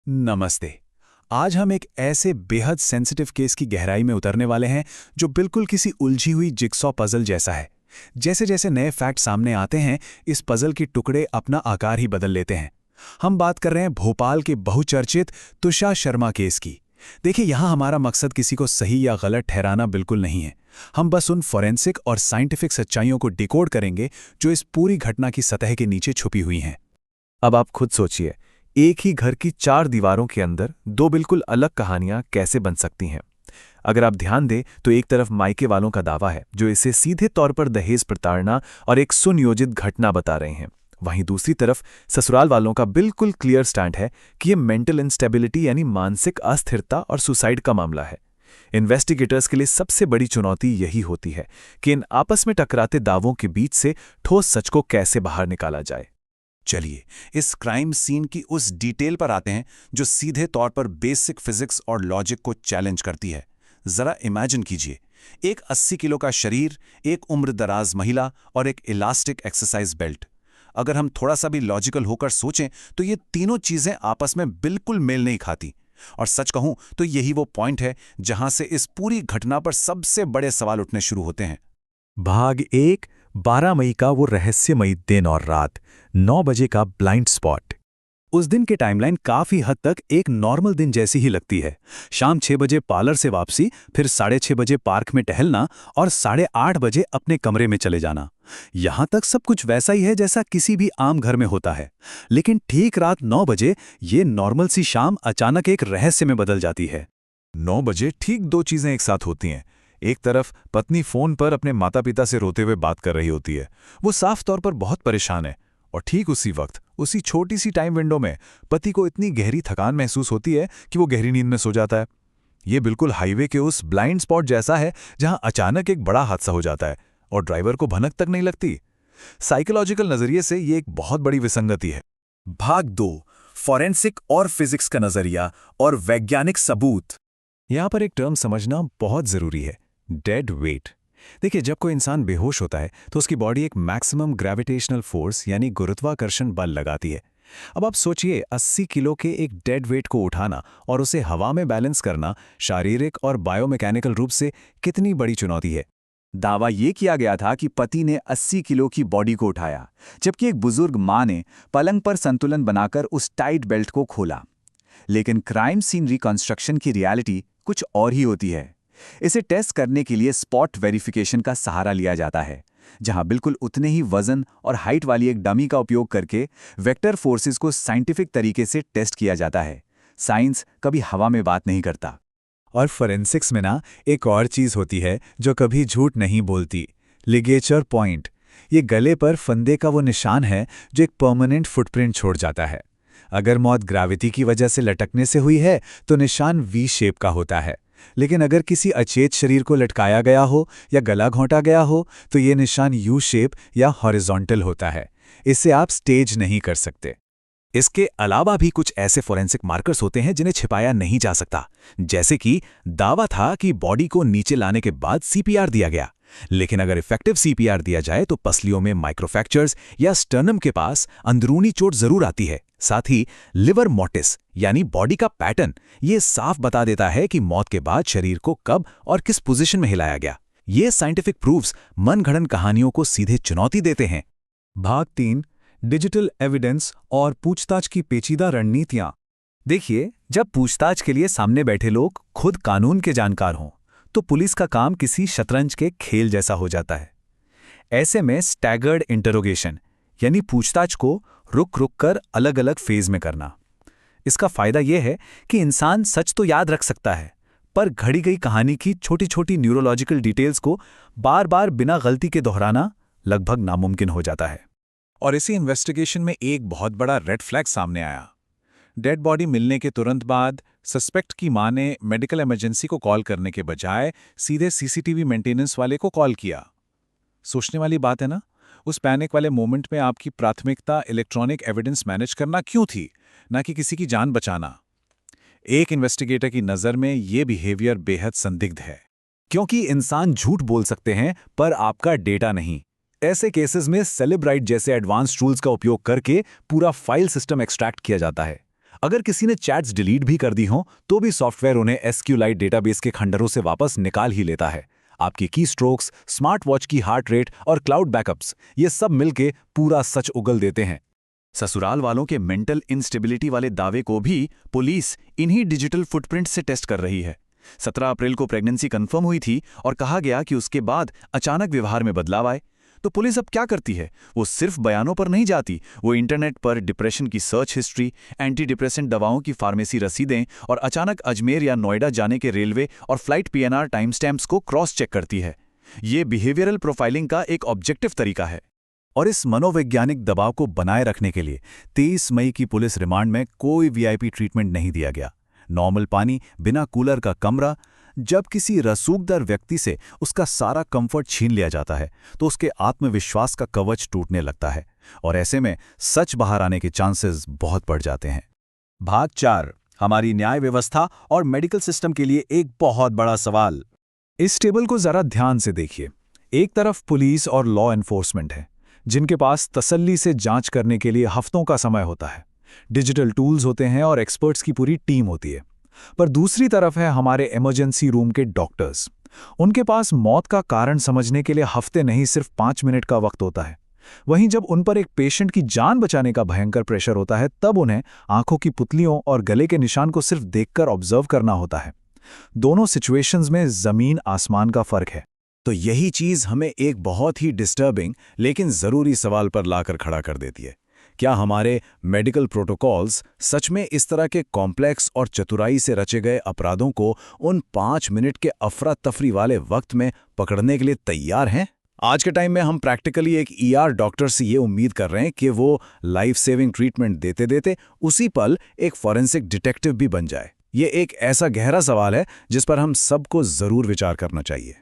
नमस्ते। आज हम एक ऐसे बेहद सेंसिटिव केस की गहराई में उतरने वाले हैं जो बिल्कुल किसी उलझी हुई जिगसॉ पजल जैसा है। जैसे जैसे नए फैक्ट सामने आते हैं, इस पजल के टुकड़े अपना आकार ही बदल लेते हैं। हम बात कर रहे हैं भोपाल के बहुचर्चित तुषार शर्मा केस की। देखिए, यहाँ हमारा मकसद किसी को सही या गलत ठहराना बिल्कुल नहीं है। हम बस उन फॉरेंसिक और साइंटिफिक सच्चाइयों को डिकोड करेंगे जो इस पूरी घटना की सतह के नीचे छुपी हुई हैं। अब आप खुद सोचिए, एक ही घर की चार दीवारों के अंदर दो बिल्कुल अलग कहानियां कैसे बन सकती हैं। अगर आप ध्यान दें तो एक तरफ मायके वालों का दावा है जो इसे सीधे तौर पर दहेज प्रताड़ना और एक सुनियोजित घटना बता रहे हैं। वहीं दूसरी तरफ ससुराल वालों का बिल्कुल क्लियर स्टैंड है कि ये मेंटल इंस्टेबिलिटी यानी मानसिक अस्थिरता और सुसाइड का मामला है। इन्वेस्टिगेटर्स के लिए सबसे बड़ी चुनौती यही होती है कि इन आपस में टकराते दावों के बीच से ठोस सच को कैसे बाहर निकाला जाए। चलिए, इस क्राइम सीन की उस डिटेल पर आते हैं जो सीधे तौर पर बेसिक फिजिक्स और लॉजिक को चैलेंज करती है। जरा इमेजिन कीजिए, एक 80 किलो का शरीर, एक उम्रदराज महिला और एक इलास्टिक एक्सरसाइज बेल्ट। अगर हम थोड़ा सा भी लॉजिकल होकर सोचें तो ये तीनों चीजें आपस में बिल्कुल मेल नहीं खाती। और सच कहूं तो यही वो पॉइंट है जहां से इस पूरी घटना पर सबसे बड़े सवाल उठने शुरू होते हैं। भाग 1, 12 मई का वो रहस्यमयी दिन और रात, 9 बजे का ब्लाइंड स्पॉट। उस दिन की टाइमलाइन काफी हद तक एक नॉर्मल दिन जैसी ही लगती है। शाम 6 बजे पार्लर से वापसी, फिर 6:30 बजे पार्क में टहलना और 8:30 बजे अपने कमरे में चले जाना। यहां तक सब कुछ वैसा ही है जैसा किसी भी आम घर में होता है। लेकिन ठीक रात 9 बजे ये नॉर्मल सी शाम अचानक एक रहस्य में बदल जाती है। 9 बजे ठीक दो चीजें एक साथ होती हैं। एक तरफ पत्नी फोन पर अपने माता पिता से रोते हुए बात कर रही होती है। वो साफ तौर पर बहुत परेशान है। और ठीक उसी वक्त, उसी छोटी सी टाइम विंडो में पति को इतनी गहरी थकान महसूस होती है कि वो गहरी नींद में सो जाता है। ये बिल्कुल हाईवे के उस ब्लाइंड स्पॉट जैसा है जहां अचानक एक बड़ा हादसा हो जाता है और ड्राइवर को भनक तक नहीं लगती। साइकोलॉजिकल नजरिए से ये एक बहुत बड़ी विसंगति है। भाग 2, फॉरेंसिक और फिजिक्स का नजरिया और वैज्ञानिक सबूत। यहां पर एक टर्म समझना बहुत जरूरी है, डेड वेट। देखिए, जब कोई इंसान बेहोश होता है तो उसकी बॉडी एक मैक्सिमम ग्रेविटेशनल फोर्स यानी गुरुत्वाकर्षण बल लगाती है। अब आप सोचिए, 80 किलो के एक डेड वेट को उठाना और उसे हवा में बैलेंस करना शारीरिक और बायोमैकेनिकल रूप से कितनी बड़ी चुनौती है। दावा ये किया गया था कि पति ने 80 किलो की बॉडी को उठाया, जबकि एक बुजुर्ग मां ने पलंग पर संतुलन बनाकर उस टाइट बेल्ट को खोला। लेकिन क्राइम सीन रिकंस्ट्रक्शन की रियलिटी कुछ और ही होती है। इसे टेस्ट करने के लिए स्पॉट वेरिफिकेशन का सहारा लिया जाता है, जहां बिल्कुल उतने ही वजन और हाइट वाली एक डमी का उपयोग करके वेक्टर फोर्सेस को साइंटिफिक तरीके से टेस्ट किया जाता है। साइंस कभी हवा में बात नहीं करता। और फोरेंसिक्स में ना एक और चीज होती है जो कभी झूठ नहीं बोलती, लिगेचर पॉइंट। ये गले पर फंदे का वो निशान है जो एक परमानेंट फुटप्रिंट छोड़ जाता है। अगर मौत ग्रेविटी की वजह से लटकने से हुई है तो निशान वी शेप का होता है। लेकिन अगर किसी अचेत शरीर को लटकाया गया हो या गला घोंटा गया हो तो ये निशान यू शेप या हॉरिजॉन्टल होता है। इसे आप स्टेज नहीं कर सकते। इसके अलावा भी कुछ ऐसे फोरेंसिक मार्कर्स होते हैं जिन्हें छिपाया नहीं जा सकता। जैसे कि दावा था कि बॉडी को नीचे लाने के बाद सीपीआर दिया गया, लेकिन अगर इफेक्टिव सीपीआर दिया जाए तो पसलियों में माइक्रोफ्रैक्चर्स या स्टर्नम के पास अंदरूनी चोट जरूर आती है। साथ ही लिवर मोटिस यानी बॉडी का पैटर्न ये साफ बता देता है कि मौत के बाद शरीर को कब और किस पोजीशन में हिलाया गया। ये साइंटिफिक प्रूफ्स मनगढ़ंत कहानियों को सीधे चुनौती देते हैं। भाग 3, डिजिटल एविडेंस और पूछताछ की पेचीदा रणनीतियां। देखिए, जब पूछताछ के लिए सामने बैठे लोग खुद कानून के जानकार हों तो पुलिस का काम किसी शतरंज के खेल जैसा हो जाता है। ऐसे में स्टैगर्ड इंटरोगेशन यानी पूछताछ को रुक रुक कर अलग अलग फेज में करना। इसका फायदा यह है कि इंसान सच तो याद रख सकता है, पर घड़ी गई कहानी की छोटी छोटी न्यूरोलॉजिकल डिटेल्स को बार बार बिना गलती के दोहराना लगभग नामुमकिन हो जाता है। और इसी इन्वेस्टिगेशन में एक बहुत बड़ा रेड फ्लैग सामने आया। डेड बॉडी मिलने के तुरंत बाद सस्पेक्ट की मां ने मेडिकल इमरजेंसी को कॉल करने के बजाय सीधे सीसीटीवी मेंटेनेंस वाले को कॉल किया। सोचने वाली बात है ना, उस पैनिक वाले मोमेंट में आपकी प्राथमिकता इलेक्ट्रॉनिक एविडेंस मैनेज करना क्यों थी, ना कि किसी की जान बचाना। एक इन्वेस्टिगेटर की नज़र में ये बिहेवियर बेहद संदिग्ध है। क्योंकि इंसान झूठ बोल सकते हैं पर आपका डेटा नहीं। ऐसे केसेस में सेलिब्राइट जैसे एडवांस टूल्स का उपयोग करके पूरा फाइल सिस्टम एक्सट्रैक्ट किया जाता है। अगर किसी ने चैट्स डिलीट भी कर दी हों तो भी सॉफ्टवेयर उन्हें SQLite डेटाबेस के खंडरों से वापस निकाल ही लेता है। आपकी की स्ट्रोक्स, स्मार्ट वॉच की हार्ट रेट और क्लाउड बैकअप्स, ये सब मिलके पूरा सच उगल देते हैं। ससुराल वालों के मेंटल इंस्टेबिलिटी वाले दावे को भी पुलिस इन्हीं डिजिटल फुटप्रिंट से टेस्ट कर रही है। 17 अप्रैल को प्रेगनेंसी कंफर्म हुई थी और कहा गया कि उसके बाद अचानक व्यवहार में बदलाव आए। तो पुलिस अब क्या करती है? वो सिर्फ बयानों पर नहीं जाती, वो इंटरनेट पर डिप्रेशन की सर्च हिस्ट्री, एंटी डिप्रेसेंट दवाओं की फार्मेसी रसीदें और अचानक अजमेर या नोएडा जाने के रेलवे और फ्लाइट PNR टाइम स्टैम्प्स को क्रॉस चेक करती है। ये बिहेवियरल प्रोफाइलिंग का एक ऑब्जेक्टिव तरीका है। और इस मनोवैज्ञानिक दबाव को बनाए रखने के लिए 23 मई की पुलिस रिमांड में कोई VIP ट्रीटमेंट नहीं दिया गया। नॉर्मल पानी, बिना कूलर का कमरा। जब किसी रसूखदार व्यक्ति से उसका सारा कंफर्ट छीन लिया जाता है तो उसके आत्मविश्वास का कवच टूटने लगता है और ऐसे में सच बाहर आने के चांसेस बहुत बढ़ जाते हैं। भाग 4, हमारी न्याय व्यवस्था और मेडिकल सिस्टम के लिए एक बहुत बड़ा सवाल। इस टेबल को जरा ध्यान से देखिए। एक तरफ पुलिस और लॉ एनफोर्समेंट है, जिनके पास तसल्ली से जांच करने के लिए हफ्तों का समय होता है। डिजिटल टूल्स होते हैं और एक्सपर्ट्स की पूरी टीम होती है। पर दूसरी तरफ है हमारे इमरजेंसी रूम के डॉक्टर्स। उनके पास मौत का कारण समझने के लिए हफ्ते नहीं, सिर्फ 5 मिनट का वक्त होता है। वहीं जब उन पर एक पेशेंट की जान बचाने का भयंकर प्रेशर होता है, तब उन्हें आंखों की पुतलियों और गले के निशान को सिर्फ देखकर ऑब्जर्व करना होता है। दोनों सिचुएशंस में जमीन आसमान का फर्क है। तो यही चीज हमें एक बहुत ही डिस्टर्बिंग लेकिन जरूरी सवाल पर लाकर खड़ा कर देती है। क्या हमारे मेडिकल प्रोटोकॉल्स सच में इस तरह के कॉम्प्लेक्स और चतुराई से रचे गए अपराधों को उन 5 मिनट के अफरा तफरी वाले वक्त में पकड़ने के लिए तैयार हैं? आज के टाइम में हम प्रैक्टिकली एक ER डॉक्टर से ये उम्मीद कर रहे हैं कि वो लाइफ सेविंग ट्रीटमेंट देते देते उसी पल एक फॉरेंसिक डिटेक्टिव भी बन जाए। ये एक ऐसा गहरा सवाल है जिस पर हम सबको जरूर विचार करना चाहिए।